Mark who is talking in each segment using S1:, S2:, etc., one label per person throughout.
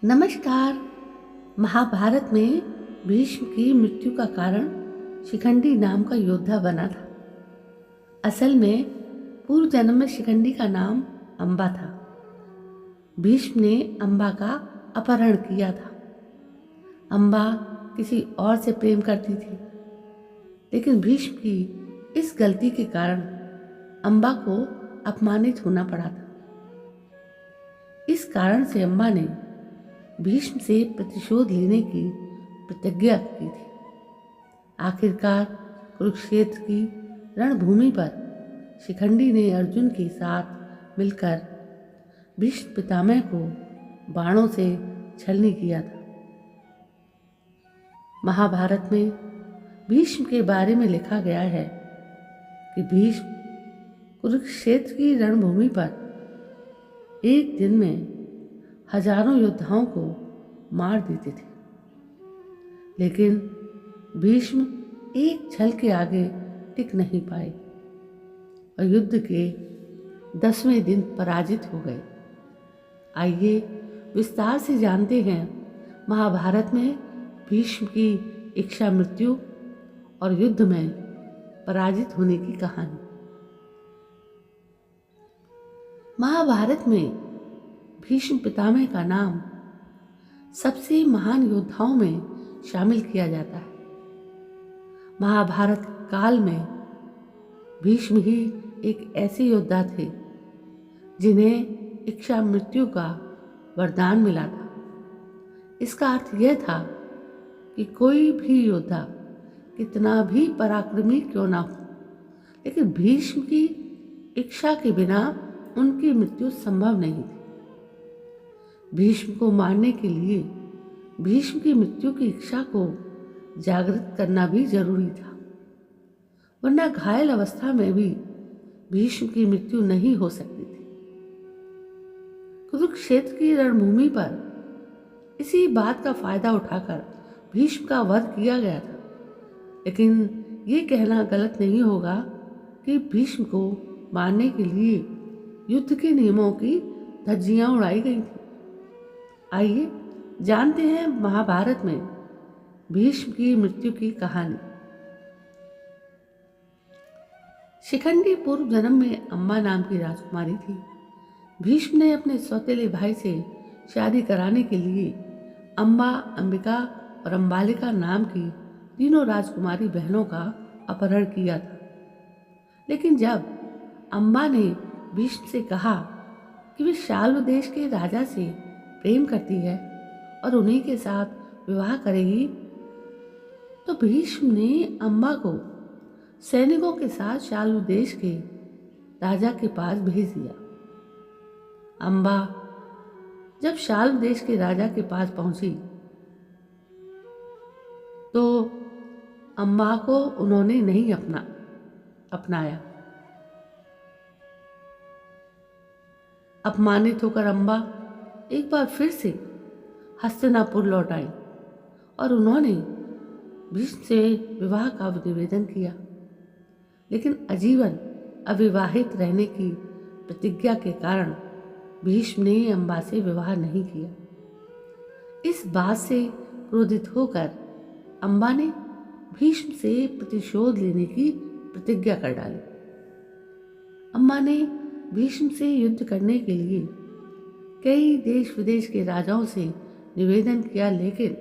S1: नमस्कार। महाभारत में भीष्म की मृत्यु का कारण शिखंडी नाम का योद्धा बना था। असल में पूर्व जन्म में शिखंडी का नाम अंबा था। भीष्म ने अंबा का अपहरण किया था। अंबा किसी और से प्रेम करती थी, लेकिन भीष्म की इस गलती के कारण अंबा को अपमानित होना पड़ा था। इस कारण से अंबा ने भीष्म से प्रतिशोध लेने की प्रतिज्ञा की थी। आखिरकार कुरुक्षेत्र की रणभूमि पर शिखंडी ने अर्जुन के साथ मिलकर भीष्म पितामह को बाणों से छलनी किया था। महाभारत में भीष्म के बारे में लिखा गया है कि भीष्म कुरुक्षेत्र की रणभूमि पर एक दिन में हजारों योद्धाओं को मार देते थे, लेकिन भीष्म एक छल के आगे टिक नहीं पाए और युद्ध के 10वें दिन पराजित हो गए। आइए विस्तार से जानते हैं महाभारत में भीष्म की इच्छा मृत्यु और युद्ध में पराजित होने की कहानी। महाभारत में भीष्म पितामह का नाम सबसे महान योद्धाओं में शामिल किया जाता है। महाभारत काल में भीष्म ही एक ऐसे योद्धा थे जिन्हें इच्छा मृत्यु का वरदान मिला था। इसका अर्थ यह था कि कोई भी योद्धा कितना भी पराक्रमी क्यों ना हो, लेकिन भीष्म की इच्छा के बिना उनकी मृत्यु संभव नहीं थी। भीष्म को मारने के लिए भीष्म की मृत्यु की इच्छा को जागृत करना भी जरूरी था, वरना घायल अवस्था में भी भीष्म की मृत्यु नहीं हो सकती थी। कुरुक्षेत्र की रणभूमि पर इसी बात का फायदा उठाकर भीष्म का वध किया गया था, लेकिन ये कहना गलत नहीं होगा कि भीष्म को मारने के लिए युद्ध के नियमों की धज्जियां उड़ाई गई थी। आइए जानते हैं महाभारत में भीष्म की मृत्यु की कहानी। शिखंडी पूर्व जन्म में अम्बा नाम की राजकुमारी थी। भीष्म ने अपने सौतेले भाई से शादी कराने के लिए अम्बा, अंबिका और अम्बालिका नाम की तीनों राजकुमारी बहनों का अपहरण किया था। लेकिन जब अम्बा ने भीष्म से कहा कि वे शाल्व देश के राजा से प्रेम करती है और उन्हीं के साथ विवाह करेगी, तो भीष्म ने अम्बा को सैनिकों के साथ शाल्व देश के राजा के पास भेज दिया। अम्बा जब शाल्व देश के राजा के पास पहुंची तो अम्बा को उन्होंने नहीं अपनाया। अपमानित होकर अम्बा एक बार फिर से हस्तिनापुर लौट आई और उन्होंने भीष्म से विवाह का निवेदन किया, लेकिन आजीवन अविवाहित रहने की प्रतिज्ञा के कारण भीष्म ने अम्बा से विवाह नहीं किया। इस बात से क्रोधित होकर अम्बा ने भीष्म से प्रतिशोध लेने की प्रतिज्ञा कर डाली। अम्बा ने भीष्म से युद्ध करने के लिए कई देश विदेश के राजाओं से निवेदन किया, लेकिन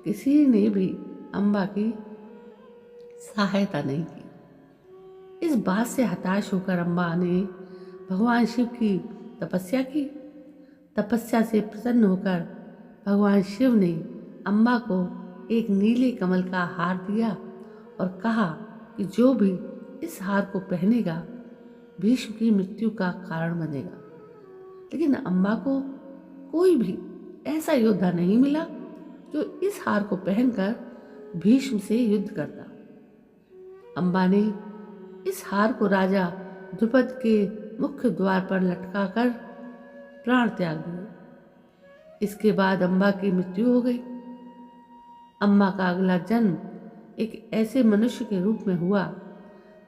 S1: किसी ने भी अम्बा की सहायता नहीं की। इस बात से हताश होकर अम्बा ने भगवान शिव की तपस्या की। तपस्या से प्रसन्न होकर भगवान शिव ने अम्बा को एक नीले कमल का हार दिया और कहा कि जो भी इस हार को पहनेगा भीष्म की मृत्यु का कारण बनेगा। लेकिन अम्बा को कोई भी ऐसा योद्धा नहीं मिला जो इस हार को पहनकर भीष्म से युद्ध करता। अम्बा ने इस हार को राजा द्रुपद के मुख्य द्वार पर लटकाकर प्राण त्याग दिए। इसके बाद अम्बा की मृत्यु हो गई। अम्बा का अगला जन्म एक ऐसे मनुष्य के रूप में हुआ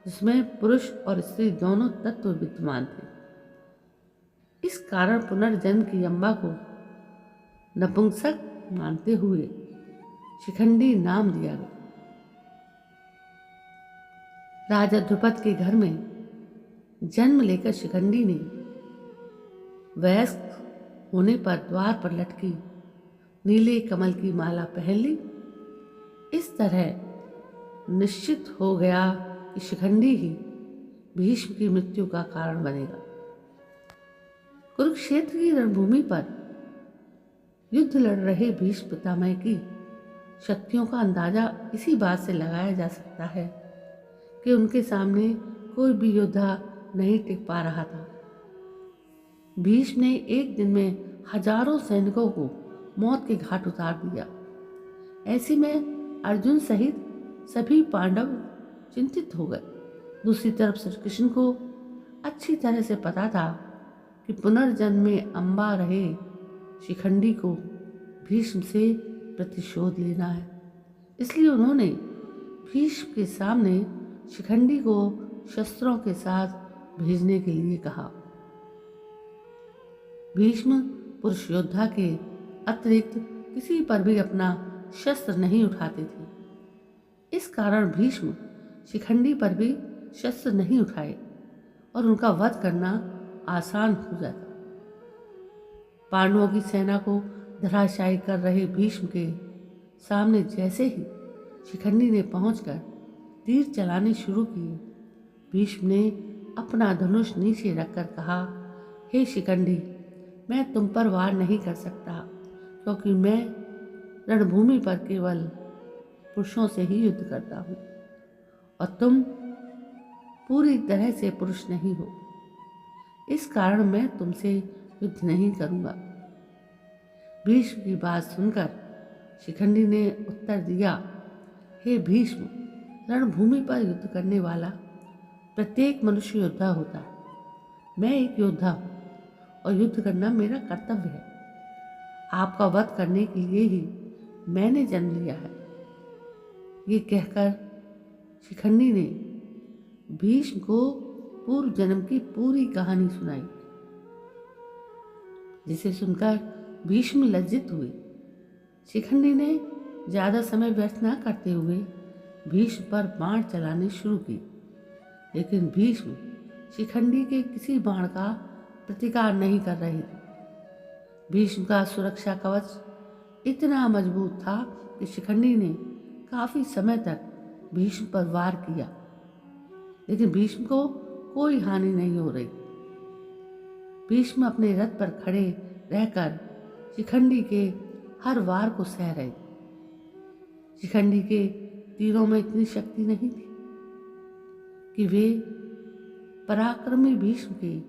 S1: जिसमें पुरुष और स्त्री दोनों तत्व विद्यमान थे। इस कारण पुनर्जन्म की अम्बा को नपुंसक मानते हुए शिखंडी नाम दिया गया। राजा ध्रुपद के घर में जन्म लेकर शिखंडी ने वयस्क होने पर द्वार पर लटकी नीले कमल की माला पहन ली। इस तरह निश्चित हो गया कि शिखंडी ही भीष्म की मृत्यु का कारण बनेगा। कुरुक्षेत्र की रणभूमि पर युद्ध लड़ रहे भीष्म पितामह की शक्तियों का अंदाजा इसी बात से लगाया जा सकता है कि उनके सामने कोई भी योद्धा नहीं टिक पा रहा था। भीष्म ने एक दिन में हजारों सैनिकों को मौत के घाट उतार दिया। ऐसे में अर्जुन सहित सभी पांडव चिंतित हो गए। दूसरी तरफ श्री कृष्ण को अच्छी तरह से पता था कि पुनर्जन्म में अम्बा रहे शिखंडी को भीष्म से प्रतिशोध लेना है। इसलिए उन्होंने भीष्म के सामने शिखंडी को शस्त्रों के साथ भेजने के लिए कहा। भीष्म पुरुष योद्धा के अतिरिक्त किसी पर भी अपना शस्त्र नहीं उठाते थे। इस कारण भीष्म शिखंडी पर भी शस्त्र नहीं उठाए और उनका वध करना आसान हो जाता। पांडवों की सेना को धराशायी कर रहे भीष्म के सामने जैसे ही शिखंडी ने पहुंचकर तीर चलाने शुरू किए, भीष्म ने अपना धनुष नीचे रखकर कहा, हे शिखंडी, मैं तुम पर वार नहीं कर सकता क्योंकि मैं रणभूमि पर केवल पुरुषों से ही युद्ध करता हूँ और तुम पूरी तरह से पुरुष नहीं हो। इस कारण मैं तुमसे युद्ध नहीं करूँगा। भीष्म की बात सुनकर शिखंडी ने उत्तर दिया, हे भीष्म, रणभूमि पर युद्ध करने वाला प्रत्येक मनुष्य योद्धा होता है। मैं एक योद्धा हूँ और युद्ध करना मेरा कर्तव्य है। आपका वध करने के लिए ही मैंने जन्म लिया है। ये कहकर शिखंडी ने भीष्म को पूर्व जन्म की पूरी कहानी सुनाई, जिसे सुनकर भीष्म लज्जित हुए। शिखंडी ने ज्यादा समय व्यर्थ न करते हुए भीष्म पर बाण चलाने शुरू की, लेकिन भीष्म शिखंडी के किसी बाण का प्रतिकार नहीं कर रहे थे। भीष्म का सुरक्षा कवच इतना मजबूत था कि शिखंडी ने काफी समय तक भीष्म पर वार किया, लेकिन भीष्म को कोई हानि नहीं हो रही। भीष्म अपने रथ पर खड़े रहकर शिखंडी के हर वार को सह रहे थे। शिखंडी के तीरों में इतनी शक्ति नहीं थी कि वे पराक्रमी भीष्म के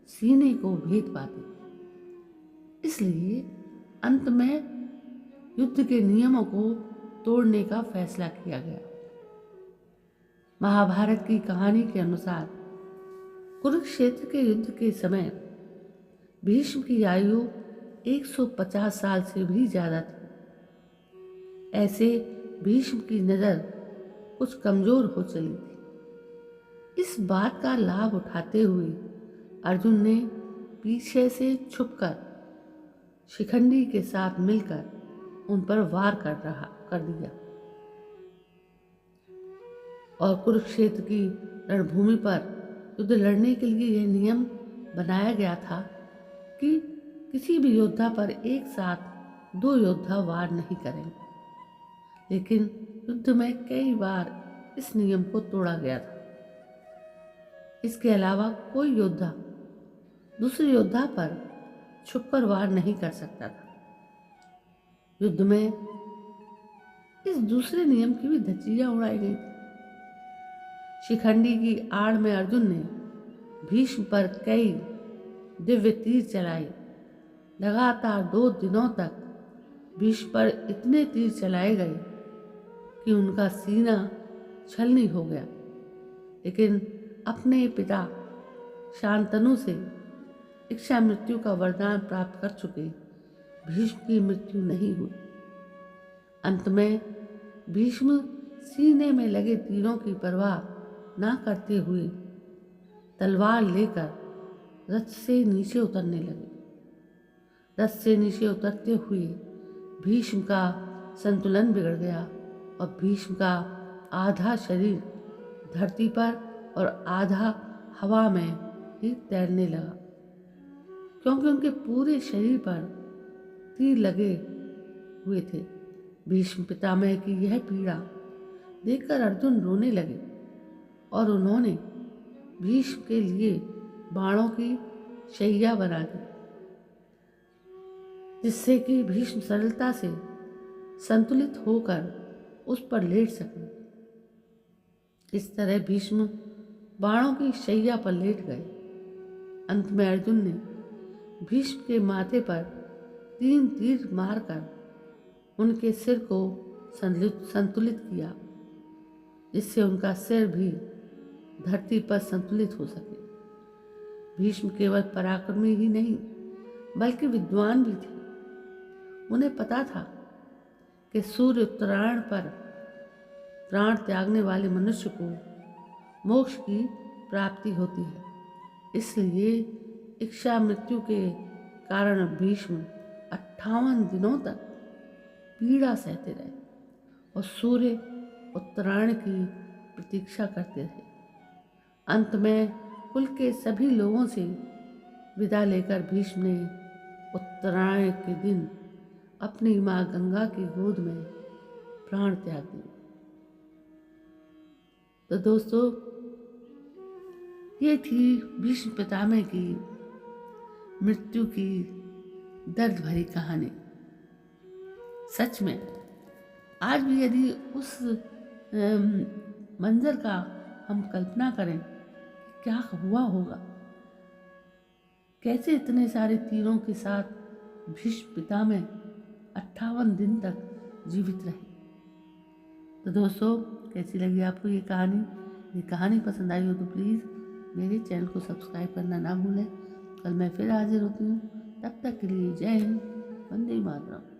S1: सीने को भेद पाते। इसलिए अंत में युद्ध के नियमों को तोड़ने का फैसला किया गया। महाभारत की कहानी के अनुसार कुरुक्षेत्र के युद्ध के समय भीष्म की आयु 150 साल से भी ज्यादा थी। ऐसे भीष्म की नज़र कुछ कमजोर हो चली थी। इस बात का लाभ उठाते हुए अर्जुन ने पीछे से छुपकर शिखंडी के साथ मिलकर उन पर वार कर दिया और कुरुक्षेत्र की रणभूमि पर युद्ध लड़ने के लिए यह नियम बनाया गया था कि किसी भी योद्धा पर एक साथ 2 योद्धा वार नहीं करेंगे। लेकिन युद्ध में कई बार इस नियम को तोड़ा गया था। इसके अलावा कोई योद्धा दूसरे योद्धा पर छुपकर वार नहीं कर सकता था। युद्ध में इस दूसरे नियम की भी धज्जियां उड़ाई गई थी। शिखंडी की आड़ में अर्जुन ने भीष्म पर कई दिव्य तीर चलाए। लगातार 2 दिनों तक भीष्म पर इतने तीर चलाए गए कि उनका सीना छलनी हो गया, लेकिन अपने पिता शांतनु से इच्छा मृत्यु का वरदान प्राप्त कर चुके भीष्म की मृत्यु नहीं हुई। अंत में भीष्म सीने में लगे तीरों की परवाह ना करते हुए तलवार लेकर रथ से नीचे उतरने लगे। रथ से नीचे उतरते हुए भीष्म का संतुलन बिगड़ गया और भीष्म का आधा शरीर धरती पर और आधा हवा में ही तैरने लगा, क्योंकि उनके पूरे शरीर पर तीर लगे हुए थे। भीष्म पितामह की यह पीड़ा देखकर अर्जुन रोने लगे और उन्होंने भीष्म के लिए बाणों की शैया बना दी, जिससे कि भीष्म सरलता से संतुलित होकर उस पर लेट सके। इस तरह भीष्म बाणों की शैया पर लेट गए। अंत में अर्जुन ने भीष्म के माथे पर 3 तीर मारकर उनके सिर को संतुलित किया, जिससे उनका सिर भी धरती पर संतुलित हो सके। भीष्म केवल पराक्रमी ही नहीं बल्कि विद्वान भी थे। उन्हें पता था कि सूर्य उत्तरायण पर प्राण त्यागने वाले मनुष्य को मोक्ष की प्राप्ति होती है। इसलिए इच्छा मृत्यु के कारण भीष्म 58 दिनों तक पीड़ा सहते रहे और सूर्य उत्तरायण की प्रतीक्षा करते रहे। अंत में कुल के सभी लोगों से विदा लेकर भीष्म ने उत्तरायण के दिन अपनी माँ गंगा की गोद में प्राण त्याग दिए। तो दोस्तों, ये थी भीष्म पितामह की मृत्यु की दर्द भरी कहानी। सच में आज भी यदि उस मंजर का हम कल्पना करें कि क्या हुआ होगा, कैसे इतने सारे तीरों के साथ भीष्म पितामह 58 दिन तक जीवित रहे। तो दोस्तों, कैसी लगी आपको ये कहानी पसंद आई हो तो प्लीज़ मेरे चैनल को सब्सक्राइब करना ना भूलें। कल मैं फिर हाजिर होती हूँ। तब तक के लिए जय हिंद, वंदे मातरम।